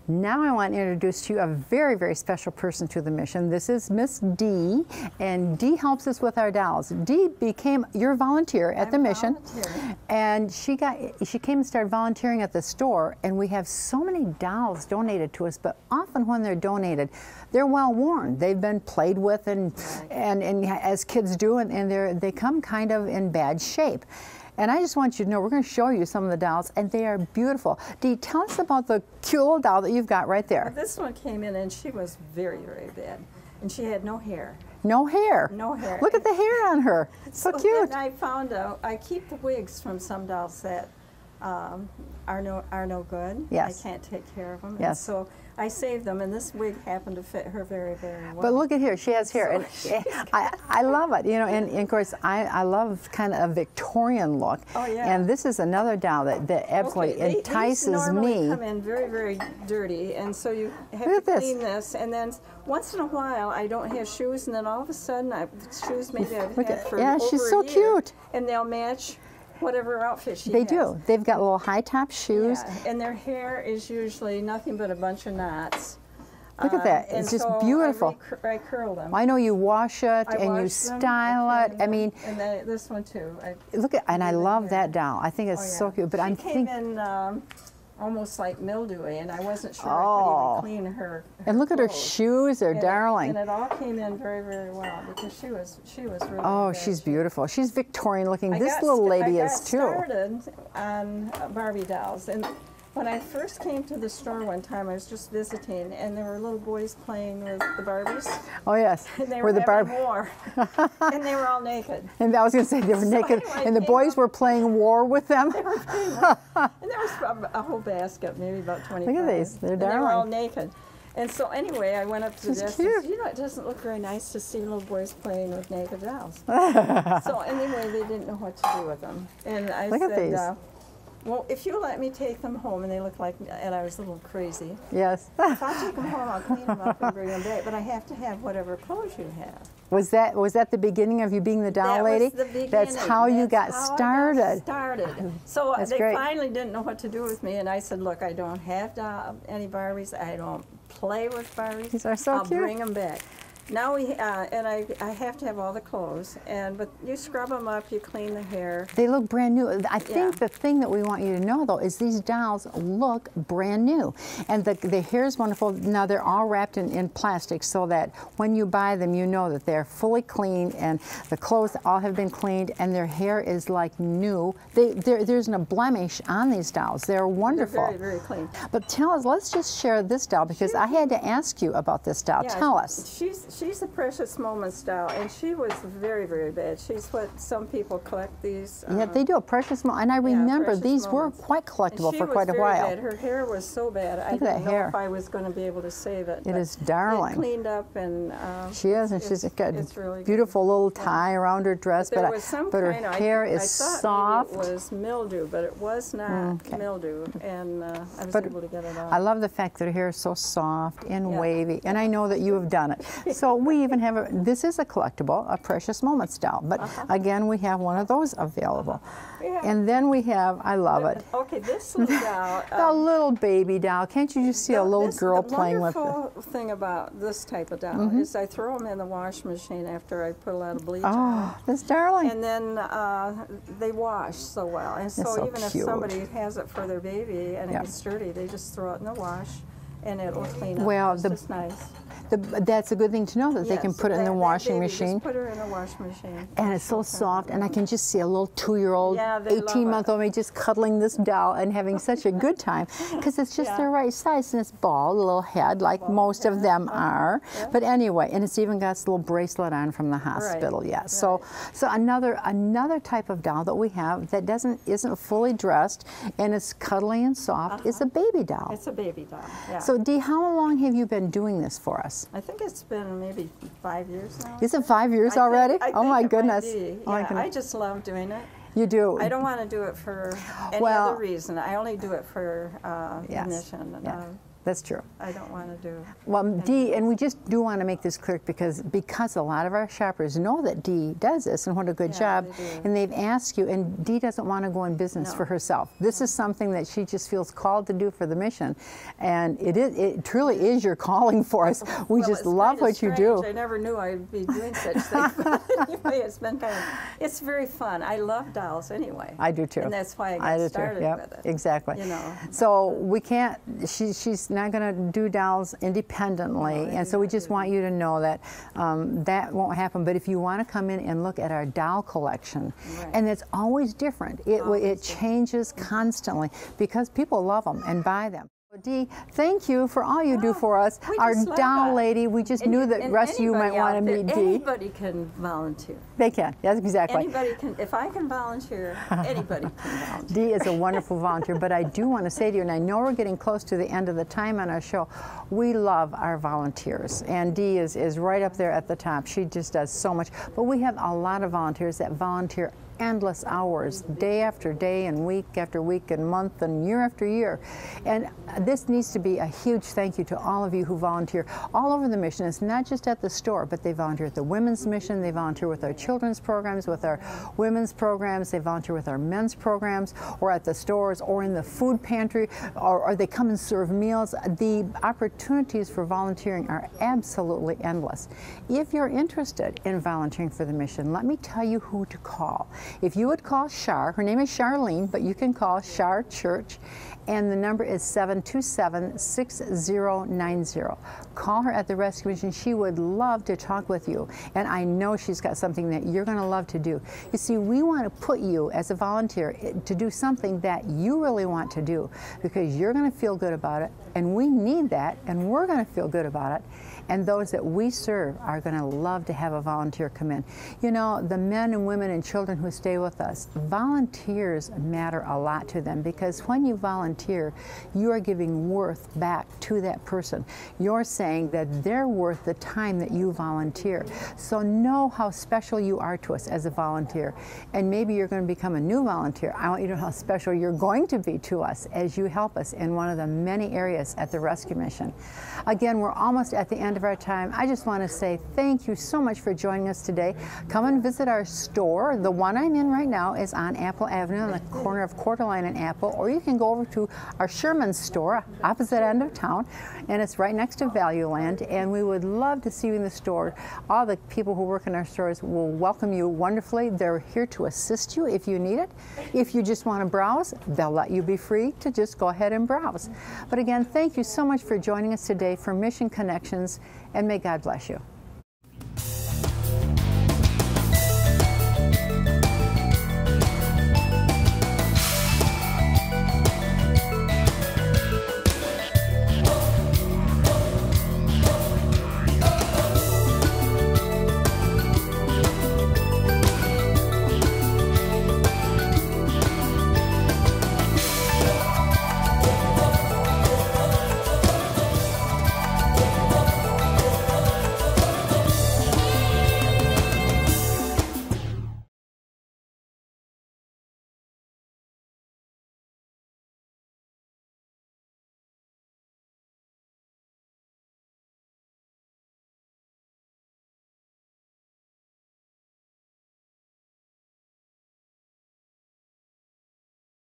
Now I want to introduce to you a very, very special person to the mission. This is Miss Dee, and Dee helps us with our dolls. Dee became your volunteer at the mission, and she came and started volunteering at the store, and we have so many dolls donated to us, but often when they're donated, they're well worn. They've been played with and as kids do, and they come kind of in bad shape. And I just want you to know, we're going to show you some of the dolls, and they are beautiful. Dee, tell us about the cute little doll that you've got right there. Well, this one came in, and she was very, very bad. And she had no hair. No hair? No hair. Look at the hair on her. So cute. Then I found out, I keep the wigs from some dolls that are no good. Yes. I can't take care of them. Yes. And so I saved them, and this wig happened to fit her very, very well. But look at here, she has hair. So and I love it, you know, and of course I love kind of a Victorian look. Oh, yeah. And this is another doll that absolutely entices these normally me. Come in very, very dirty, and so you have to clean this. And then once in a while, I don't have shoes, and then all of a sudden, shoes maybe I've had for over she's so a year, cute. and they'll match whatever outfit she has. They do. They've got little high top shoes. Yeah, and their hair is usually nothing but a bunch of knots. Look at that. It's just beautiful. I curl them. I know you wash it and you style it. I mean, and this one too. Look at, and I love that doll. I think it's so cute. But I'm thinking came in almost like mildewy, and I wasn't sure I could even clean her. And look at her shoes; they're darling. And it all came in very, very well because she was really. Oh, she's beautiful. She's Victorian looking. This little lady is too. I got started on Barbie dolls, and when I first came to the store one time, I was just visiting, and there were little boys playing with the Barbies. Oh yes, and they were having war, and they were all naked. And I was going to say they were naked, anyway, and the boys were playing war with them. They were playing war. And there was a whole basket, maybe about 25. Look at these, they're darling. They were all naked. And so anyway, I went up to the desk and cute. said, you know, it doesn't look very nice to see little boys playing with naked dolls. So anyway, they didn't know what to do with them. And I said, well, if you let me take them home, and they look like, and I was a little crazy. Yes. If I take them home, I'll clean them up and bring them back, but I have to have whatever clothes you have. Was that the beginning of you being the doll lady? That was the beginning. That's how you got started. So they great. finally didn't know what to do with me, and I said, look, I don't have any Barbies. I don't play with Barbies. These are so cute. I'll bring them back. Now and I have to have all the clothes, but you scrub them up, you clean the hair. They look brand new. I think the thing that we want you to know, though, is these dolls look brand new. And the hair is wonderful. Now, they're all wrapped in plastic so that when you buy them, you know that they're fully clean, and the clothes all have been cleaned, and their hair is like new. There isn't a blemish on these dolls. They're wonderful. They're very, very clean. But tell us, let's just share this doll, because I had to ask you about this doll. Tell us. She's a Precious Moments doll, and she was very, very bad. She's what some people collect these. Yeah, they do a Precious Moment, and I remember these were quite collectible for quite a while. Bad. Her hair was so bad. I didn't know if I was going to be able to save it. It is darling. It cleaned up, and she is, and she's got a really beautiful little tie around her dress, but her hair is soft. It was mildew, but it was not mildew, and I was able to get it off. I love the fact that her hair is so soft and wavy, and I know that you have done it. So we even have this is a collectible, a Precious Moments doll, but again, we have one of those available. And then we have, I love it. Okay, this little doll. The little baby doll. Can't you just see a little girl playing with it? The wonderful thing about this type of doll is I throw them in the wash machine after I put a lot of bleach on them. That's darling. And then they wash so well. And so even if somebody has it for their baby and it's dirty, they just throw it in the wash, and it'll clean up. Well, it's just nice. That's a good thing to know, that they can put it in the washing machine. Just put her in a washing machine. And it's so soft, and I can just see a little 2-year-old, 18-month-old me just cuddling this doll and having such a good time, because it's just the right size, and it's bald, a little head, like most of them are. But anyway, and it's even got this little bracelet on from the hospital. So another type of doll that we have that isn't fully dressed and is cuddly and soft is a baby doll. It's a baby doll. Yeah. So Dee, how long have you been doing this for us? I think it's been maybe 5 years now. Is it 5 years already? Oh my goodness. I just love doing it. You do. I don't want to do it for any other reason. I only do it for the mission. That's true. I don't want to do. Well, Dee, and we just do want to make this clear because a lot of our shoppers know that Dee does this and what a good job, and they've asked you, and Dee doesn't want to go in business for herself. This is something that she just feels called to do for the mission, and it truly is your calling for us. We just love what you do. I never knew I'd be doing such things, but anyway, it's very fun. I love dolls anyway. I do too. And that's why I got started with it. Exactly. You know. So we can't, she's not going to do dolls independently, and so we just want you to know that that won't happen. But if you want to come in and look at our doll collection, and it's always different. It changes constantly because people love them and buy them. Dee, thank you for all you do for us. Our doll lady, we just knew that the rest of you might want to meet Dee. Anybody can volunteer. They can, yes, exactly. Anybody can, if I can volunteer, anybody can volunteer. Dee is a wonderful volunteer, but I do want to say to you, and I know we're getting close to the end of the time on our show, we love our volunteers, and Dee is right up there at the top. She just does so much, but we have a lot of volunteers that volunteer endless hours, day after day and week after week and month and year after year. And this needs to be a huge thank you to all of you who volunteer all over the mission. It's not just at the store, but they volunteer at the women's mission, they volunteer with our children's programs, with our women's programs, they volunteer with our men's programs, or at the stores, or in the food pantry, or they come and serve meals. The opportunities for volunteering are absolutely endless. If you're interested in volunteering for the mission, let me tell you who to call. If you would call Char, her name is Charlene, but you can call Char Church, and the number is 727-6090. Call her at the Rescue Mission. She would love to talk with you, and I know she's got something that you're going to love to do. You see, we want to put you as a volunteer to do something that you really want to do, because you're going to feel good about it, and we need that, and we're going to feel good about it. And those that we serve are going to love to have a volunteer come in. You know, the men and women and children who stay with us, volunteers matter a lot to them, because when you volunteer, you are giving worth back to that person. You're saying that they're worth the time that you volunteer. So know how special you are to us as a volunteer. And maybe you're going to become a new volunteer. I want you to know how special you're going to be to us as you help us in one of the many areas at the Rescue Mission. Again, we're almost at the end of our time. I just want to say thank you so much for joining us today. Come and visit our store. The one I'm in right now is on Apple Avenue on the corner of Coeur d'Alene and Apple, or you can go over to our Sherman store, opposite end of town, and it's right next to Value Land, and we would love to see you in the store. All the people who work in our stores will welcome you wonderfully. They're here to assist you if you need it. If you just want to browse, they'll let you be free to just go ahead and browse. But again, thank you so much for joining us today for Mission Connections, and may God bless you.